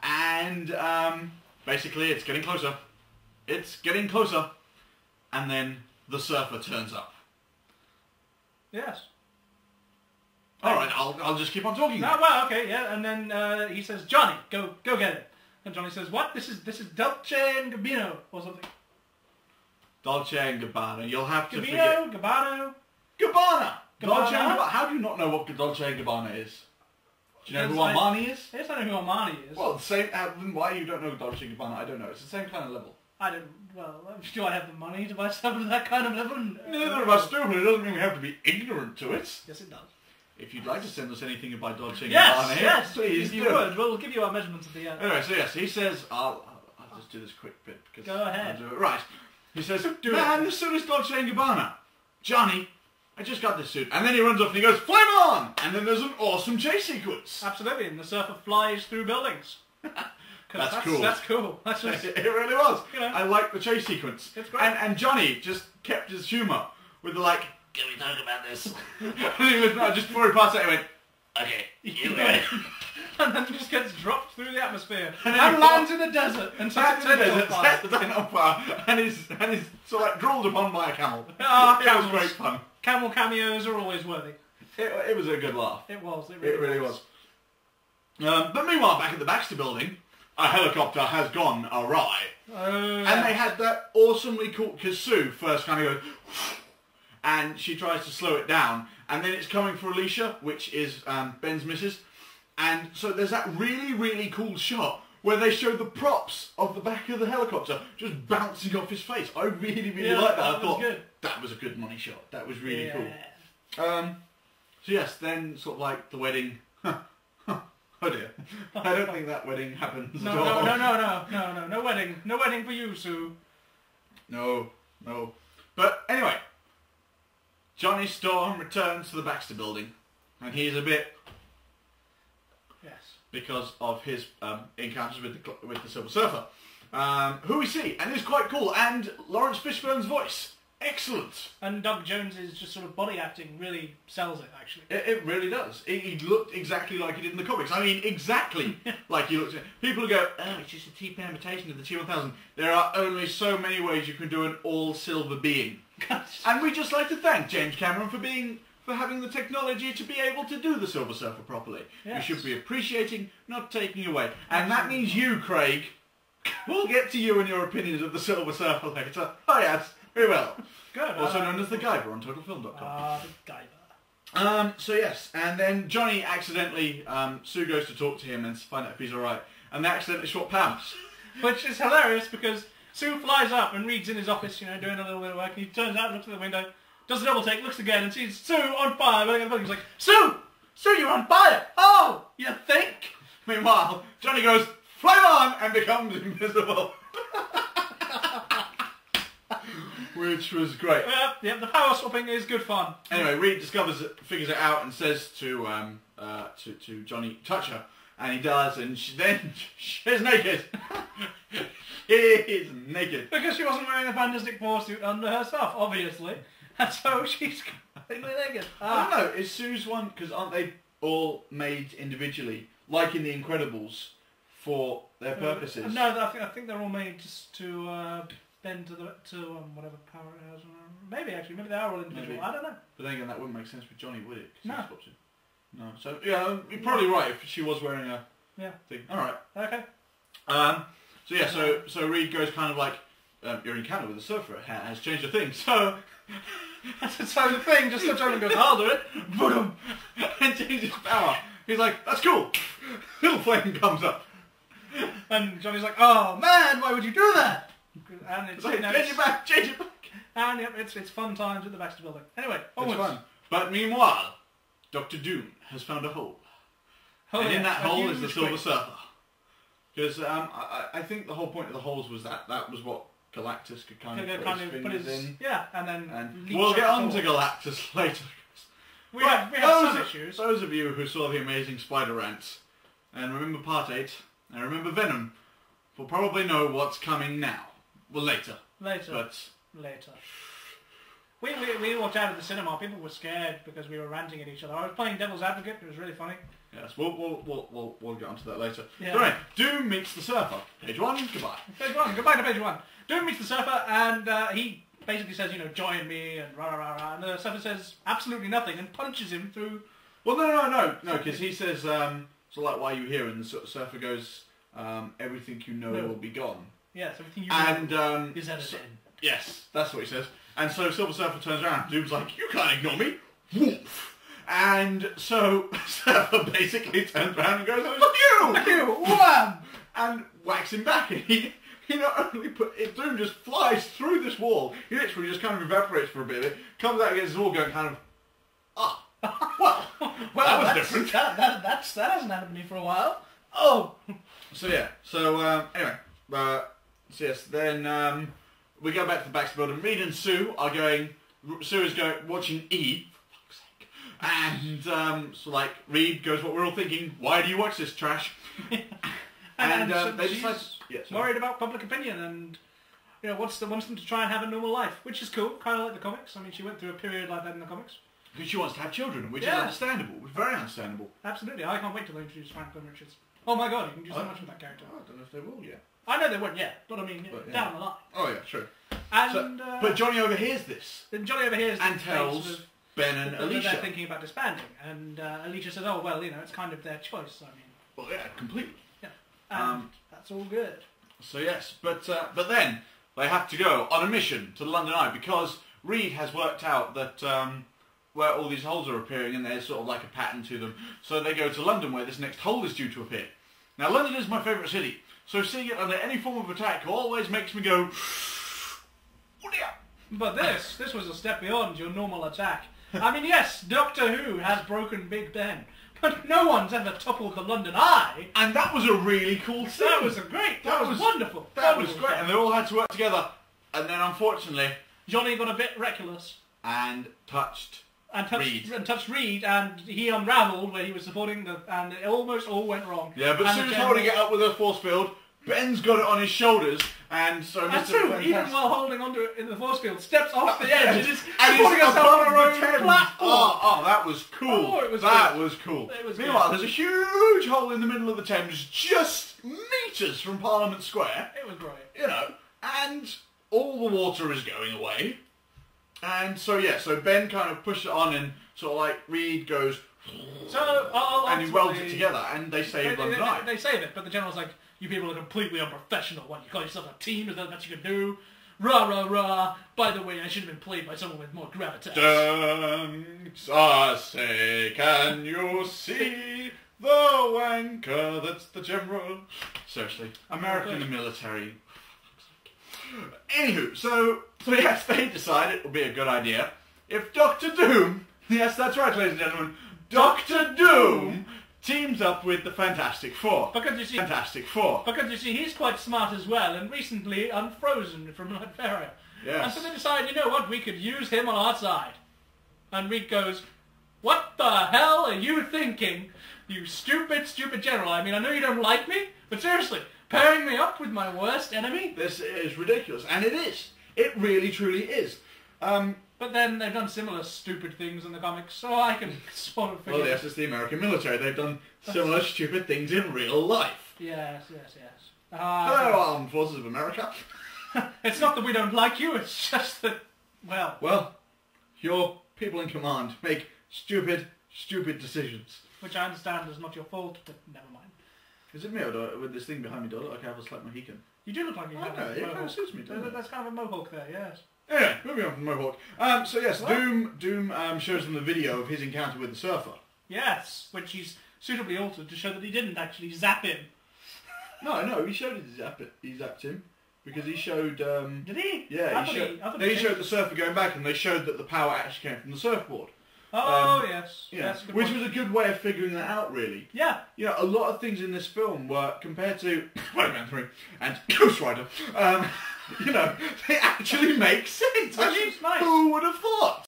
And basically it's getting closer. It's getting closer. And then the surfer turns up. Yes. Alright, I'll just keep on talking. No, well, okay, yeah, and then he says, Johnny, go get it. And Johnny says, what? This is Dolce and Gabbana, or something. Dolce and Gabbana. You'll have to Gabbino, Gabbano. Gabbana! Dolce and Gabbana? Gabbana. How do you not know what Dolce and Gabbana is? Do you know who Armani is? Yes, I know who Armani is. Well, the same. Then why you don't know Dolce and Gabbana? I don't know. It's the same kind of level. I don't. Well, do I have the money to buy stuff at that kind of level? Neither of us do, but it doesn't mean we have to be ignorant to it. Yes, it does. If you'd like to send us anything about Dolce and Yes, Gabbana, yes, please if you do. would. We'll give you our measurements at the end. Anyway, so yes, he says, I'll just do this quick bit because Go ahead. I'll do it right. He says, Man, this suit is Dolce and Gabbana. Johnny, I just got this suit. And then he runs off and he goes, flame on! And then there's an awesome chase sequence. Absolutely, and the surfer flies through buildings. That's cool. That's cool. That's just, It really was. You know. I like the chase sequence. It's great. And Johnny just kept his humour with the like, can we talk about this? And he was, no, just before he passed out, he went, okay, you win. And then just gets dropped through the atmosphere And and, then lands in a desert and That's sets it, the it sets the tent on fire, and he's sort of like drooled upon by a camel. Ah, It was camels. great fun. Camel cameos are always worthy. It was a good laugh. It was. It really was. But meanwhile, back at the Baxter building, a helicopter has gone awry. Oh, And they had that awesomely cool, because Sue first kind of goes, and she tries to slow it down, and then it's coming for Alicia, which is Ben's missus, and so there's that really, really cool shot where they show the props of the back of the helicopter just bouncing off his face. I really, really like that. I thought, good. that was a good money shot. That was really Yeah. cool. So yes, then sort of like the wedding. Oh dear. I don't think that wedding happens No, at all. no wedding. No wedding for you, Sue. No. But anyway, Johnny Storm returns to the Baxter building, and he's a bit, Yes. because of his encounters with the Silver Surfer, who we see, and is quite cool, and Lawrence Fishburne's voice, excellent. And Doug Jones's just sort of body acting really sells it, actually. It really does. He looked exactly like he did in the comics. I mean, exactly like he looked. People go, oh, it's just a cheap imitation of the T-1000. There are only so many ways you can do an all-silver being. And we just like to thank James Cameron for having the technology to be able to do the Silver Surfer properly. Yes. You should be appreciating, not taking away. And that means you, Craig. We'll get to you and your opinions of the Silver Surfer later. Oh yes, we will. Good. Also known as the Guyver on TotalFilm.com. The Guyver. So yes, and then Johnny accidentally, Sue goes to talk to him and find out if he's alright, and they accidentally swap powers. Which is hilarious because Sue flies up and Reed's in his office, doing a little bit of work, and he turns out and looks at the window, does a double take, looks again and sees Sue on fire. He's like, Sue! Sue, you're on fire! Oh, you think? Meanwhile, Johnny goes, flame on, and becomes invisible. Which was great. Yeah, the power swapping is good fun. Anyway, Reed figures it out and says to Johnny, touch her. And he does, and then she's naked. He is naked. Because she wasn't wearing a Fantastic Four suit under her stuff, obviously. And so she's completely naked. I don't know, is Sue's one, because aren't they all made individually, like in The Incredibles, for their purposes? No, I think they're all made just to bend to whatever power it has. Maybe they are all individual. Maybe. I don't know. But then again, that wouldn't make sense with Johnny, would it? 'Cause he No. swaps it. No. So, yeah, you're probably right if she was wearing a thing. Alright. Okay. So yeah, so Reed goes kind of like, your encounter with the surfer has changed the thing, so... So the thing, just so Johnny goes, I'll do it. Boom! And changes power. He's like, that's cool. Little flame comes up. And Johnny's like, oh man, why would you do that? And it's, Like, change it back. And yep, it's fun times at the Baxter building. Anyway, It's onwards. fun. But meanwhile, Dr. Doom has found a hole. Oh, and in yeah, that a hole is the huge Silver twig. Surfer. Because I think the whole point of the holes was that was what Galactus could kind of put his fingers in. Yeah, and then... And leech we'll get out on the to hole. Galactus later. We have some issues. Those of you who saw the Amazing Spider Rants and remember Part 8 and remember Venom will probably know what's coming now. Well, later. Later. But Later. We walked out of the cinema. People were scared because we were ranting at each other. I was playing Devil's Advocate. It was really funny. Yes, we'll get onto that later. Yeah. So anyway, Doom meets the Surfer. Page 1, goodbye. Page 1, goodbye to page 1. Doom meets the Surfer, and he basically says, you know, join me, and rah, rah, rah, rah. And the Surfer says absolutely nothing and punches him through... Well, no, because he says, so like, why are you here? And the Surfer goes, everything you know will be gone. Yes, everything you know is at an end. Yes, that's what he says. And so Silver Surfer turns around, Doom's like, you can't ignore me. Woof. And so Surfer basically turns around and goes, fuck you! Fuck you! Wham! And whacks him back. And he not only Doom just flies through this wall, he literally just kind of evaporates for a bit, comes out against the wall going kind of, well, that was different. That hasn't happened to me for a while. Oh! So yeah, anyway, so yes, then we go back to the Baxter building. Reed and Sue are going, Sue is watching E, for fuck's sake, and so like, Reed goes, what we're all thinking, why do you watch this trash? and so they decide, worried about public opinion and, you know, wants them to try and have a normal life, which is cool, kind of like the comics. I mean, she went through a period like that in the comics. Because she wants to have children, which is understandable, very understandable. Absolutely, I can't wait till they introduce Franklin Richards. Oh my god, you can do so much with that character. I don't know if they will yet. I know they won't yet, but I mean, down the line. Oh yeah, true. And, but Johnny overhears this. Then Johnny overhears and tells Ben and Alicia. They're thinking about disbanding, and Alicia says, "Oh well, you know, it's kind of their choice." I mean, well, yeah, completely. Yeah, and that's all good. So yes, but then they have to go on a mission to the London Eye because Reed has worked out that where all these holes are appearing, and there's sort of like a pattern to them. So they go to London, where this next hole is due to appear. Now, London is my favourite city, so seeing it under any form of attack always makes me go, oh dear. But this was a step beyond your normal attack. I mean, yes, Doctor Who has broken Big Ben, but no one's ever toppled the London Eye. And that was a really cool scene. That was that was wonderful. That was great, and they all had to work together. And then, unfortunately, Johnny got a bit reckless and touched Reed, and he unravelled where he was supporting and it almost all went wrong. Yeah, but Sue's holding it up with her force field. Ben's got it on his shoulders, and so Mr. Sue, even while holding onto it in the force field, steps off the edge and is putting herself on her own platform. Oh, that was cool. Oh, it was cool. It was Meanwhile, there's a huge hole in the middle of the Thames, just metres from Parliament Square. It was great. You know, and all the water is going away. And so Ben kind of pushed it on, and sort of like Reed goes, and he welds it together, and they save London Eye. They save it, but the general's like, you people are completely unprofessional. What, you call yourself a team? Is that what you can do? Rah, rah, rah. By the way, I should have been played by someone with more gravitas. I say, can you see the wanker that's the general? Seriously, America in the military. Anywho, so yes, they decide it would be a good idea if Doctor Doom, yes, that's right, ladies and gentlemen, Doctor Doom teams up with the Fantastic Four. Because you see, he's quite smart as well, and recently unfrozen from Latveria. Yes. And so they decide, you know what, we could use him on our side. And Reed goes, what the hell are you thinking, you stupid, stupid general? I mean, I know you don't like me, but seriously, pairing me up with my worst enemy? This is ridiculous, and it is. It really, truly is. But then they've done similar stupid things in the comics, so I can sort of figure... Well, yes, it's the American military. They've done similar stupid things in real life. Yes. Hello, Armed Forces of America. It's not that we don't like you, it's just that, well... Well, your people in command make stupid, stupid decisions. Which I understand is not your fault, but never mind. Is it me, or with this thing behind me, do I look like I have a slight Mohican? You do look like you have a mohawk. It kind of suits me, doesn't it? That's kind of a mohawk there, yes. Anyway, moving on from the mohawk. So yes, Doom shows them the video of his encounter with the Surfer. Yes, which he's suitably altered to show that he didn't actually zap him. No, he showed he zapped him. Because he showed... Did he? Yeah, he showed the Surfer going back, and they showed that the power actually came from the surfboard. Oh, yes. Yeah, Yes, which was a good way of figuring that out, really. Yeah. You know, a lot of things in this film were, compared to Spider-Man 3 and Ghost Rider, you know, they actually make sense. Which is nice. Who would have thought?